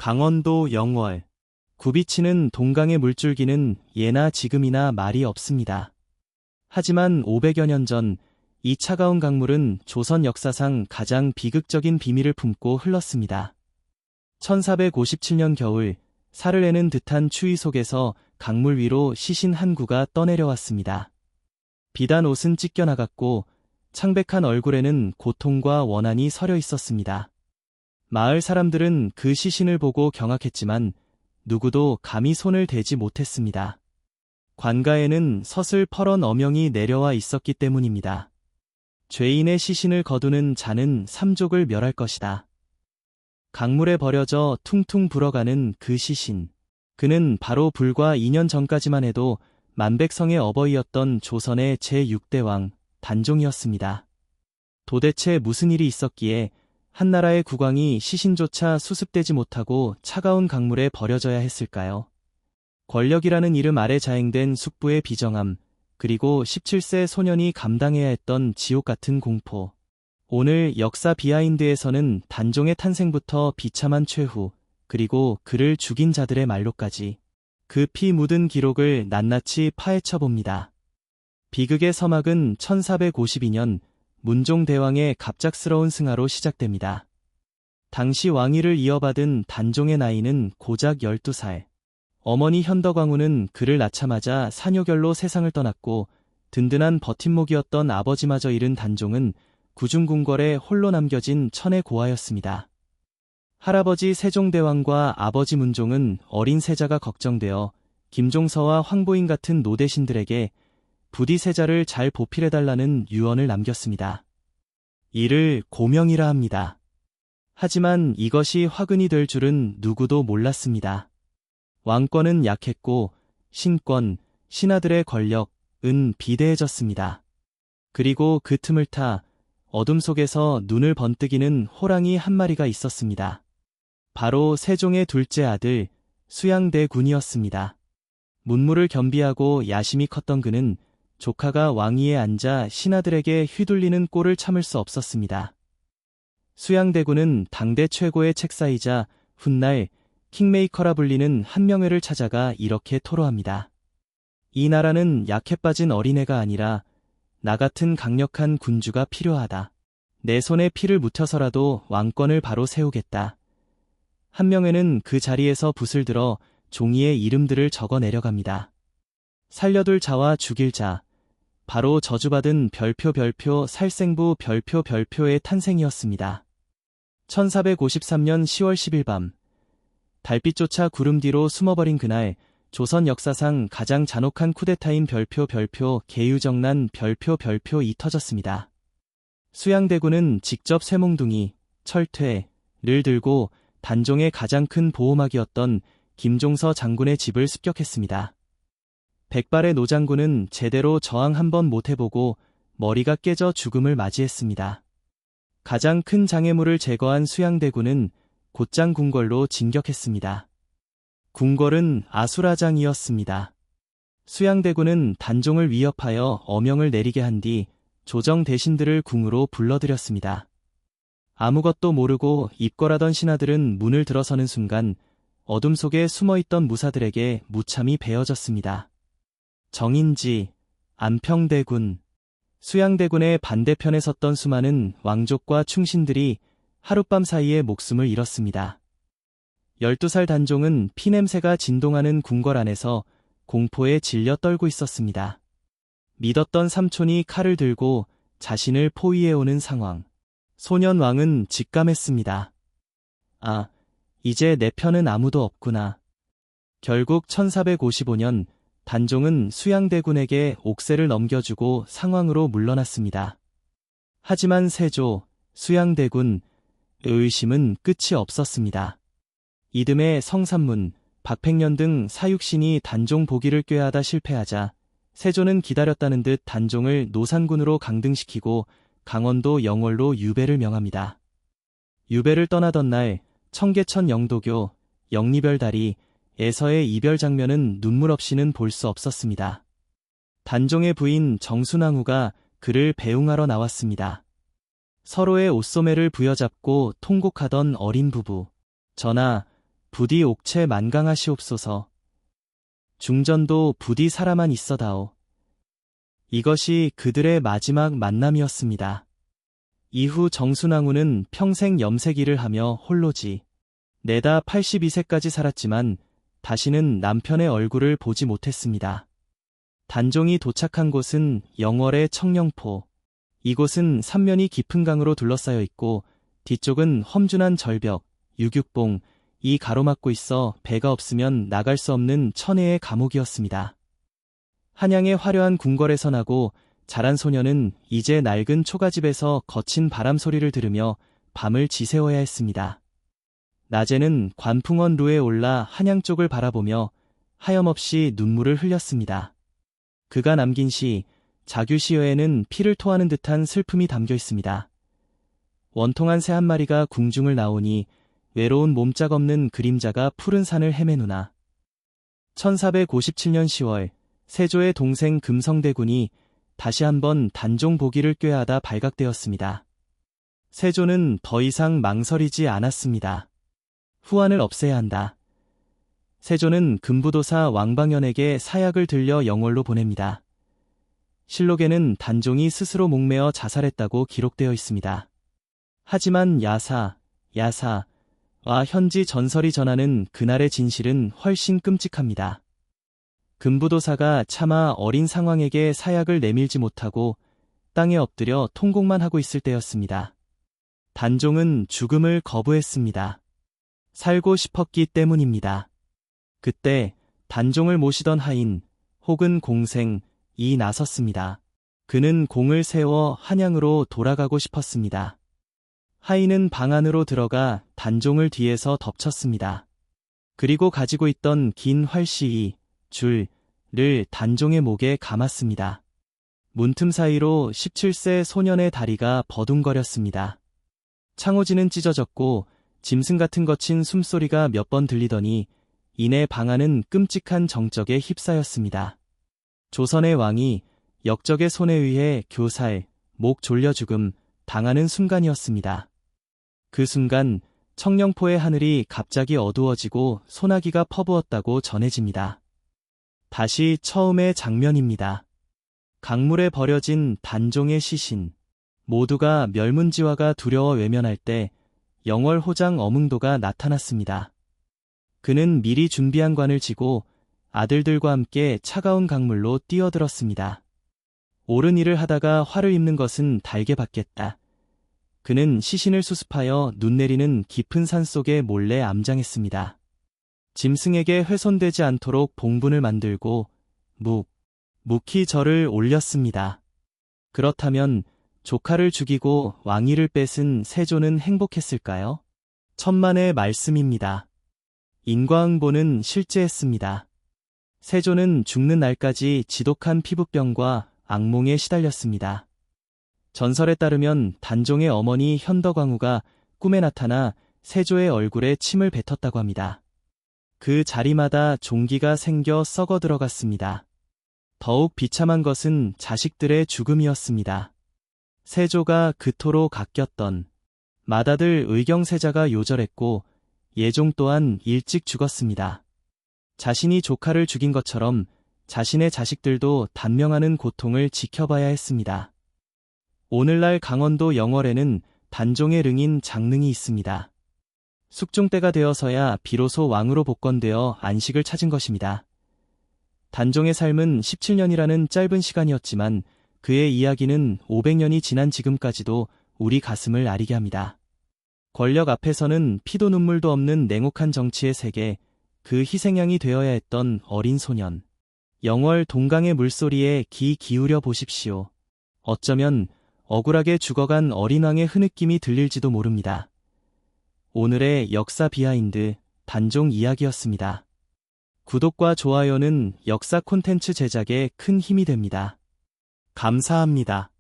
강원도 영월. 굽이치는 동강의 물줄기는 예나 지금이나 말이 없습니다. 하지만 500여 년 전 이 차가운 강물은 조선 역사상 가장 비극적인 비밀을 품고 흘렀습니다. 1457년 겨울, 살을 애는 듯한 추위 속에서 강물 위로 시신 한 구가 떠내려왔습니다. 비단 옷은 찢겨나갔고 창백한 얼굴에는 고통과 원한이 서려 있었습니다. 마을 사람들은 그 시신을 보고 경악했지만 누구도 감히 손을 대지 못했습니다. 관가에는 서슬퍼런 어명이 내려와 있었기 때문입니다. 죄인의 시신을 거두는 자는 삼족을 멸할 것이다. 강물에 버려져 퉁퉁 불어가는 그 시신. 그는 바로 불과 2년 전까지만 해도 만백성의 어버이였던 조선의 제6대 왕 단종이었습니다. 도대체 무슨 일이 있었기에 한나라의 국왕이 시신조차 수습되지 못하고 차가운 강물에 버려져야 했을까요? 권력이라는 이름 아래 자행된 숙부의 비정함, 그리고 17세 소년이 감당해야 했던 지옥 같은 공포. 오늘 역사 비하인드에서는 단종의 탄생부터 비참한 최후, 그리고 그를 죽인 자들의 말로까지 그 피 묻은 기록을 낱낱이 파헤쳐봅니다. 비극의 서막은 1452년 문종대왕의 갑작스러운 승하로 시작됩니다. 당시 왕위를 이어받은 단종의 나이는 고작 12살. 어머니 현덕왕후는 그를 낳자마자 사뇨결로 세상을 떠났고 든든한 버팀목이었던 아버지마저 잃은 단종은 구중궁궐에 홀로 남겨진 천의 고아였습니다. 할아버지 세종대왕과 아버지 문종은 어린 세자가 걱정되어 김종서와 황보인 같은 노대신들에게 부디 세자를 잘 보필해달라는 유언을 남겼습니다. 이를 고명이라 합니다. 하지만 이것이 화근이 될 줄은 누구도 몰랐습니다. 왕권은 약했고 신권, 신하들의 권력은 비대해졌습니다. 그리고 그 틈을 타 어둠 속에서 눈을 번뜩이는 호랑이 한 마리가 있었습니다. 바로 세종의 둘째 아들 수양대군이었습니다. 문무를 겸비하고 야심이 컸던 그는 조카가 왕위에 앉아 신하들에게 휘둘리는 꼴을 참을 수 없었습니다. 수양대군은 당대 최고의 책사이자 훗날 킹메이커라 불리는 한명회를 찾아가 이렇게 토로합니다. 이 나라는 약해 빠진 어린애가 아니라 나 같은 강력한 군주가 필요하다. 내 손에 피를 묻혀서라도 왕권을 바로 세우겠다. 한명회는 그 자리에서 붓을 들어 종이에 이름들을 적어 내려갑니다. 살려둘 자와 죽일 자, 바로 저주받은 별표 살생부 별표의 탄생이었습니다. 1453년 10월 10일 밤, 달빛조차 구름 뒤로 숨어버린 그날, 조선 역사상 가장 잔혹한 쿠데타인 별표 계유정난 별표이 터졌습니다. 수양대군은 직접 쇠몽둥이, 철퇴를 들고 단종의 가장 큰 보호막이었던 김종서 장군의 집을 습격했습니다. 백발의 노장군은 제대로 저항 한번 못해보고 머리가 깨져 죽음을 맞이했습니다. 가장 큰 장애물을 제거한 수양대군은 곧장 궁궐로 진격했습니다. 궁궐은 아수라장이었습니다. 수양대군은 단종을 위협하여 어명을 내리게 한 뒤 조정 대신들을 궁으로 불러들였습니다. 아무것도 모르고 입궐하던 신하들은 문을 들어서는 순간 어둠 속에 숨어있던 무사들에게 무참히 베어졌습니다. 정인지, 안평대군, 수양대군의 반대편에 섰던 수많은 왕족과 충신들이 하룻밤 사이에 목숨을 잃었습니다. 12살 단종은 피냄새가 진동하는 궁궐 안에서 공포에 질려 떨고 있었습니다. 믿었던 삼촌이 칼을 들고 자신을 포위해오는 상황. 소년 왕은 직감했습니다. 아, 이제 내 편은 아무도 없구나. 결국 1455년 단종은 수양대군에게 옥새를 넘겨주고 상황으로 물러났습니다. 하지만 세조, 수양대군, 의심은 끝이 없었습니다. 이듬해 성삼문, 박팽년 등 사육신이 단종 보기를 꾀하다 실패하자 세조는 기다렸다는 듯 단종을 노산군으로 강등시키고 강원도 영월로 유배를 명합니다. 유배를 떠나던 날 청계천 영도교, 영리별다리에서의 이별 장면은 눈물 없이는 볼 수 없었습니다. 단종의 부인 정순왕후가 그를 배웅하러 나왔습니다. 서로의 옷소매를 부여잡고 통곡하던 어린 부부. 전하, 부디 옥체 만강하시옵소서. 중전도 부디 살아만 있어다오. 이것이 그들의 마지막 만남이었습니다. 이후 정순왕후는 평생 염색일을 하며 홀로지 내다 82세까지 살았지만 다시는 남편의 얼굴을 보지 못했습니다. 단종이 도착한 곳은 영월의 청령포. 이곳은 삼면이 깊은 강으로 둘러싸여 있고 뒤쪽은 험준한 절벽, 유육봉이 가로막고 있어 배가 없으면 나갈 수 없는 천혜의 감옥이었습니다. 한양의 화려한 궁궐에서 나고 자란 소녀는 이제 낡은 초가집에서 거친 바람 소리를 들으며 밤을 지새워야 했습니다. 낮에는 관풍원 루에 올라 한양 쪽을 바라보며 하염없이 눈물을 흘렸습니다. 그가 남긴 시, 자규시여에는 피를 토하는 듯한 슬픔이 담겨 있습니다. 원통한 새 한 마리가 궁중을 나오니 외로운 몸짝 없는 그림자가 푸른 산을 헤매누나. 1457년 10월 세조의 동생 금성대군이 다시 한번 단종 보기를 꾀하다 발각되었습니다. 세조는 더 이상 망설이지 않았습니다. 후한을 없애야 한다. 세조는 금부도사 왕방연에게 사약을 들려 영월로 보냅니다. 실록에는 단종이 스스로 목매어 자살했다고 기록되어 있습니다. 하지만 야사와 현지 전설이 전하는 그날의 진실은 훨씬 끔찍합니다. 금부도사가 차마 어린 상왕에게 사약을 내밀지 못하고 땅에 엎드려 통곡만 하고 있을 때였습니다. 단종은 죽음을 거부했습니다. 살고 싶었기 때문입니다. 그때 단종을 모시던 하인 혹은 공생이 나섰습니다. 그는 공을 세워 한양으로 돌아가고 싶었습니다. 하인은 방 안으로 들어가 단종을 뒤에서 덮쳤습니다. 그리고 가지고 있던 긴 활시위, 줄을 단종의 목에 감았습니다. 문틈 사이로 17세 소년의 다리가 버둥거렸습니다. 창호지는 찢어졌고 짐승 같은 거친 숨소리가 몇 번 들리더니 이내 방 안은 끔찍한 정적에 휩싸였습니다. 조선의 왕이 역적의 손에 의해 교살, 목 졸려 죽음 당하는 순간이었습니다. 그 순간 청령포의 하늘이 갑자기 어두워지고 소나기가 퍼부었다고 전해집니다. 다시 처음의 장면입니다. 강물에 버려진 단종의 시신. 모두가 멸문지화가 두려워 외면할 때 영월 호장 어뭉도가 나타났습니다. 그는 미리 준비한 관을 쥐고 아들들과 함께 차가운 강물로 뛰어들었습니다. 옳은 일을 하다가 화를 입는 것은 달게 받겠다. 그는 시신을 수습하여 눈 내리는 깊은 산속에 몰래 암장했습니다. 짐승에게 훼손되지 않도록 봉분을 만들고 묵히 절을 올렸습니다. 그렇다면 조카를 죽이고 왕위를 뺏은 세조는 행복했을까요? 천만의 말씀입니다. 인과응보는 실제했습니다. 세조는 죽는 날까지 지독한 피부병과 악몽에 시달렸습니다. 전설에 따르면 단종의 어머니 현덕왕후가 꿈에 나타나 세조의 얼굴에 침을 뱉었다고 합니다. 그 자리마다 종기가 생겨 썩어 들어갔습니다. 더욱 비참한 것은 자식들의 죽음이었습니다. 세조가 그토록 아꼈던 맏아들 의경세자가 요절했고 예종 또한 일찍 죽었습니다. 자신이 조카를 죽인 것처럼 자신의 자식들도 단명하는 고통을 지켜봐야 했습니다. 오늘날 강원도 영월에는 단종의 릉인 장릉이 있습니다. 숙종 때가 되어서야 비로소 왕으로 복권되어 안식을 찾은 것입니다. 단종의 삶은 17년이라는 짧은 시간이었지만 그의 이야기는 500년이 지난 지금까지도 우리 가슴을 아리게 합니다. 권력 앞에서는 피도 눈물도 없는 냉혹한 정치의 세계, 그 희생양이 되어야 했던 어린 소년. 영월 동강의 물소리에 귀 기울여 보십시오. 어쩌면 억울하게 죽어간 어린 왕의 흐느낌이 들릴지도 모릅니다. 오늘의 역사 비하인드 단종 이야기였습니다. 구독과 좋아요는 역사 콘텐츠 제작에 큰 힘이 됩니다. 감사합니다.